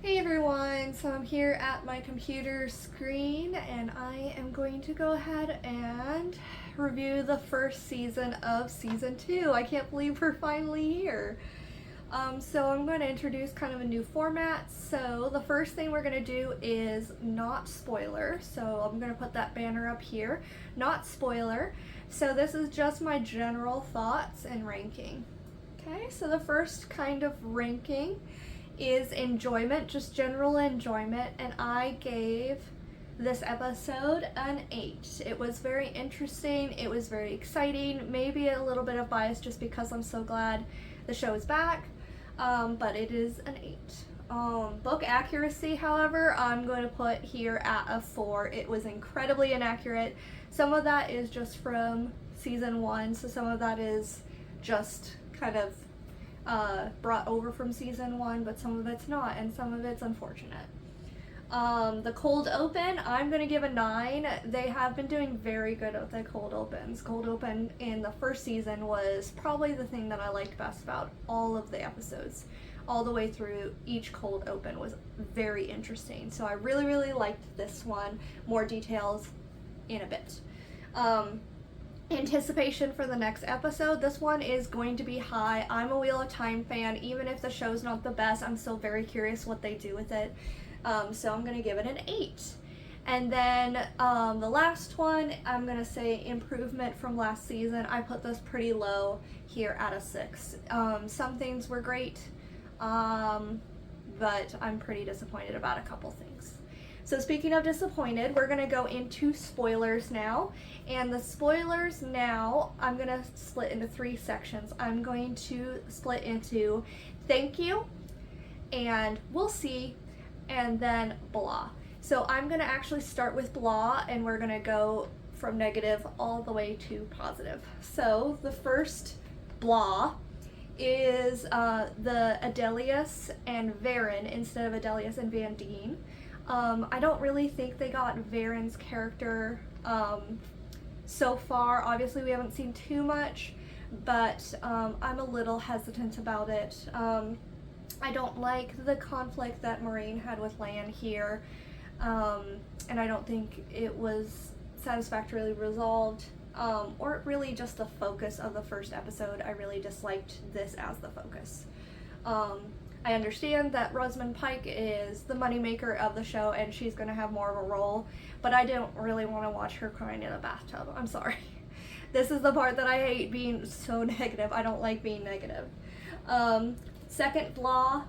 Hey everyone, so I'm here at my computer screen and I am going to go ahead and review the first season of season 2. I can't believe we're finally here. So I'm going to introduce kind of a new format. So the first thing we're going to do is not spoiler. So I'm going to put that banner up here, not spoiler. So this is just my general thoughts and ranking. Okay, so the first kind of ranking is enjoyment, just general enjoyment, and I gave this episode an 8. It was very interesting, it was very exciting, maybe a little bit of bias just because I'm so glad the show is back, but it is an 8. Book accuracy, however, I'm going to put here at a 4. It was incredibly inaccurate. Some of that is just from season 1, so some of that is just kind of brought over from season 1, but some of it's not, and some of it's unfortunate. The cold open, I'm going to give a 9. They have been doing very good with the cold opens. Cold open in the first season was probably the thing that I liked best about all of the episodes. All the way through, each cold open was very interesting. So I really liked this one. More details in a bit. Anticipation for the next episode. This one is going to be high. I'm a Wheel of Time fan. Even if the show's not the best, I'm still very curious what they do with it. So I'm going to give it an 8. And then the last one, I'm going to say improvement from last season. I put this pretty low here at a 6. Some things were great, but I'm pretty disappointed about a couple things. So speaking of disappointed, we're going to go into spoilers now. And the spoilers now, I'm going to split into 3 sections. I'm going to split into thank you, and we'll see, and then blah. So I'm going to actually start with blah, and we're going to go from negative all the way to positive. So the first blah is the Adelius and Varen instead of Adelius and Van Dien. I don't really think they got Varen's character so far. Obviously we haven't seen too much, but I'm a little hesitant about it. I don't like the conflict that Moiraine had with Lan here, and I don't think it was satisfactorily resolved, or really just the focus of the first episode. I really disliked this as the focus. I understand that Rosamund Pike is the moneymaker of the show and she's going to have more of a role, but I don't really want to watch her crying in a bathtub. I'm sorry. This is the part that I hate, being so negative. I don't like being negative. Second flaw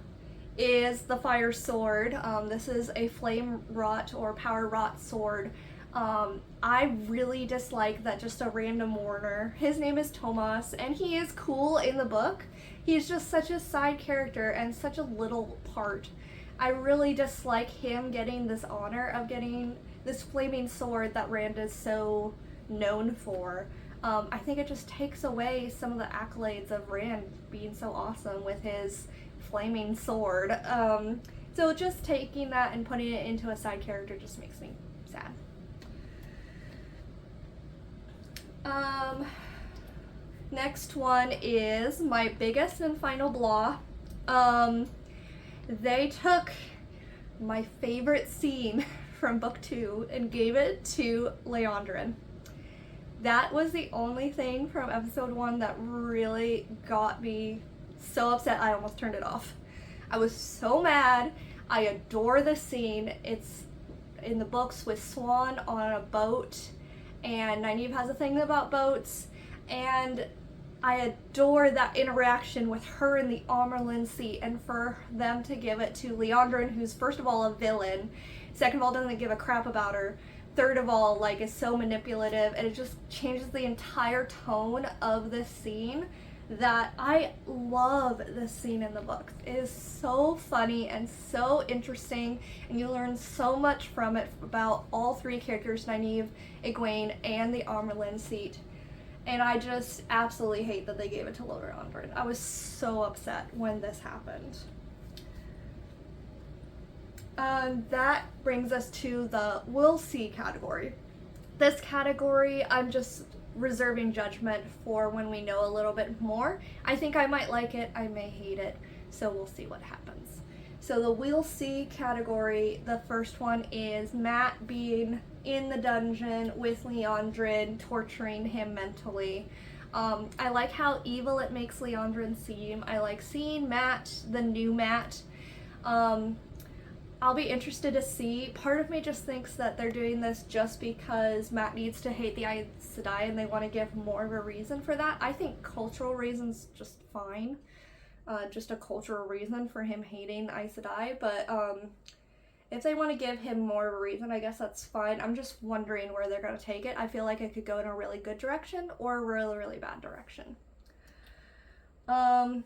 is the fire sword. This is a flame wrought or power wrought sword. I really dislike that just a random Warner. His name is Tomas, and he is cool in the book. He's just such a side character and such a little part. I really dislike him getting this honor of getting this flaming sword that Rand is so known for. I think it just takes away some of the accolades of Rand being so awesome with his flaming sword. So just taking that and putting it into a side character just makes me sad. Next one is my biggest and final blah. They took my favorite scene from book 2 and gave it to Leandrin. That was the only thing from episode 1 that really got me so upset I almost turned it off. I was so mad. I adore the scene. It's in the books with Swan on a boat, and Nynaeve has a thing about boats, and I adore that interaction with her in the Amyrlin seat, and for them to give it to Leandrin, who's first of all a villain, second of all doesn't give a crap about her, third of all like is so manipulative, and it just changes the entire tone of this scene. That I love this scene in the book. It is so funny and so interesting, and you learn so much from it about all 3 characters, Nynaeve, Egwene, and the Amyrlin seat. And I just absolutely hate that they gave it to Leandrin. I was so upset when this happened. That brings us to the we'll see category. This category, I'm just reserving judgment for when we know a little bit more. I think I might like it, I may hate it, so we'll see what happens. So the we'll see category, the first one is Matt being in the dungeon with Leandrin, torturing him mentally. I like how evil it makes Leandrin seem. I like seeing Matt, the new Matt. I'll be interested to see. Part of me just thinks that they're doing this just because Matt needs to hate the Aes Sedai and they want to give more of a reason for that. I think cultural reasons just fine. Just a cultural reason for him hating Aes Sedai, but if they want to give him more of a reason, I guess that's fine. I'm just wondering where they're going to take it. I feel like it could go in a really good direction or a really, really bad direction. The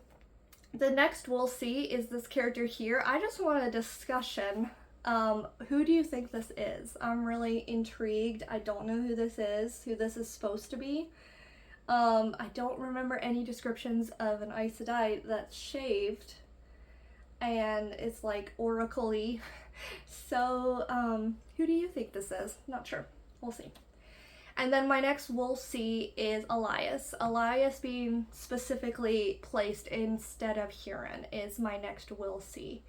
next we'll see is this character here. I just want a discussion. Who do you think this is? I'm really intrigued. I don't know who this is supposed to be. I don't remember any descriptions of an Aes Sedai that's shaved and it's like oracle-y. So, who do you think this is? Not sure. We'll see. And then my next we'll see is Elias. Elias being specifically placed instead of Huron is my next we'll see.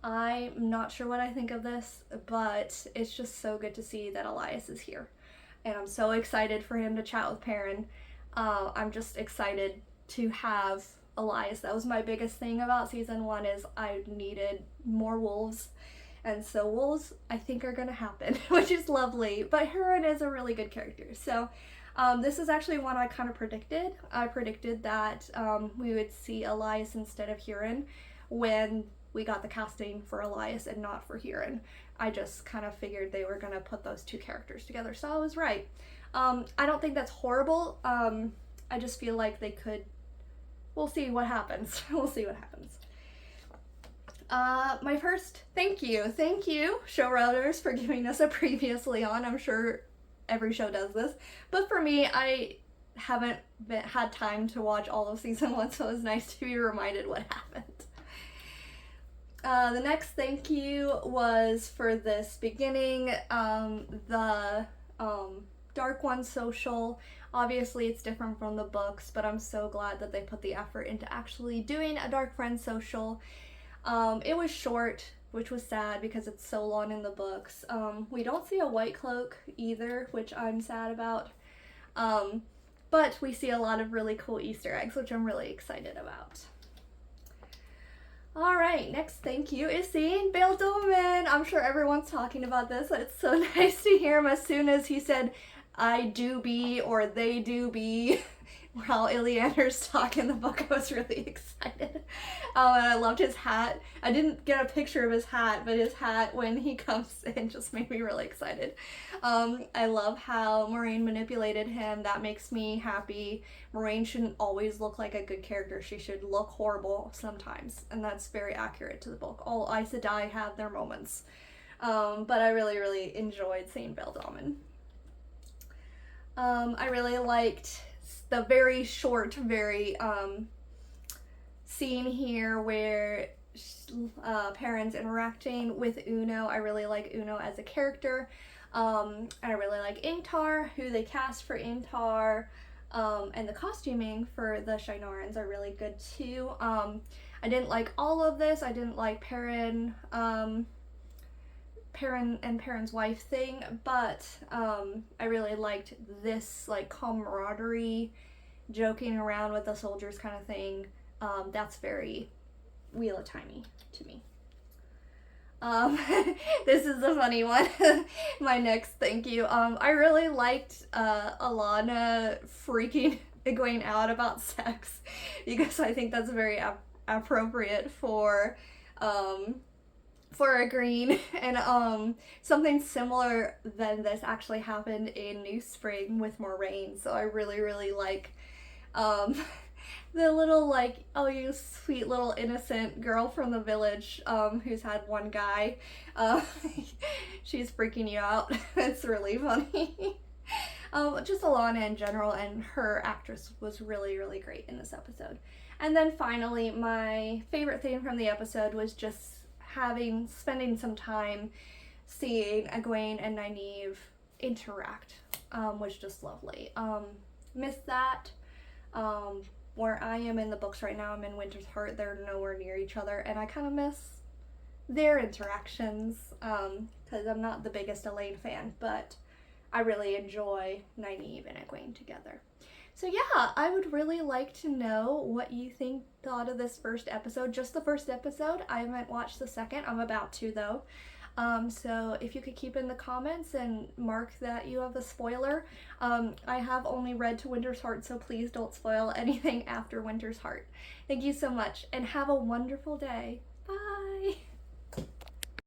I'm not sure what I think of this, but it's just so good to see that Elias is here. And I'm so excited for him to chat with Perrin. I'm just excited to have Elias. That was my biggest thing about season 1 is I needed more wolves. And so wolves, I think, are going to happen, which is lovely. But Huron is a really good character. So this is actually one I kind of predicted. I predicted that we would see Elias instead of Huron when we got the casting for Elias and not for Huron. I just kind of figured they were going to put those two characters together. So I was right. I don't think that's horrible. I just feel like they could. We'll see what happens. We'll see what happens. My first thank you, showrunners, for giving us a previously on. I'm sure every show does this, but for me, I haven't had time to watch all of season 1, so it was nice to be reminded what happened. The next thank you was for this beginning, the Dark One social. Obviously it's different from the books, but I'm so glad that they put the effort into actually doing a Dark Friend social. It was short, which was sad because it's so long in the books. We don't see a White Cloak either, which I'm sad about. But we see a lot of really cool Easter eggs, which I'm really excited about. Alright, next thank you is seeing Bail Dolman. I'm sure everyone's talking about this. It's so nice to hear him as soon as he said, I do be, or they do be. While Illiander's talking in the book, I was really excited. And I loved his hat. I didn't get a picture of his hat, but his hat when he comes in just made me really excited. I love how Moiraine manipulated him. That makes me happy. Moiraine shouldn't always look like a good character. She should look horrible sometimes, and that's very accurate to the book. All Aes Sedai have their moments. But I really, really enjoyed seeing Bail Dolman. I really liked the very short, scene here where Perrin's interacting with Uno. I really like Uno as a character. And I really like Ingtar, who they cast for Ingtar. And the costuming for the Shienarans are really good too. I didn't like all of this. I didn't like Perrin and Perrin's wife thing, but I really liked this like camaraderie, joking around with the soldiers kind of thing. That's very Wheel of Timey to me. This is a funny one. My next thank you. I really liked Alana freaking Egwene out about sex, because I think that's very appropriate for a green, and something similar than this actually happened in New Spring with Moiraine, so I really, really like the little like, oh, you sweet little innocent girl from the village who's had one guy. She's freaking you out. It's really funny. Just Alana in general, and her actress was really, really great in this episode. And then finally, my favorite thing from the episode was just spending some time seeing Egwene and Nynaeve interact, was just lovely. Missed that. Where I am in the books right now, I'm in Winter's Heart. They're nowhere near each other, and I kind of miss their interactions, because I'm not the biggest Elaine fan, but I really enjoy Nynaeve and Egwene together. So yeah, I would really like to know what you thought of this first episode. Just the first episode. I haven't watched the second. I'm about to though. So if you could keep in the comments and mark that you have a spoiler. I have only read To Winter's Heart, so please don't spoil anything after Winter's Heart. Thank you so much, and have a wonderful day. Bye!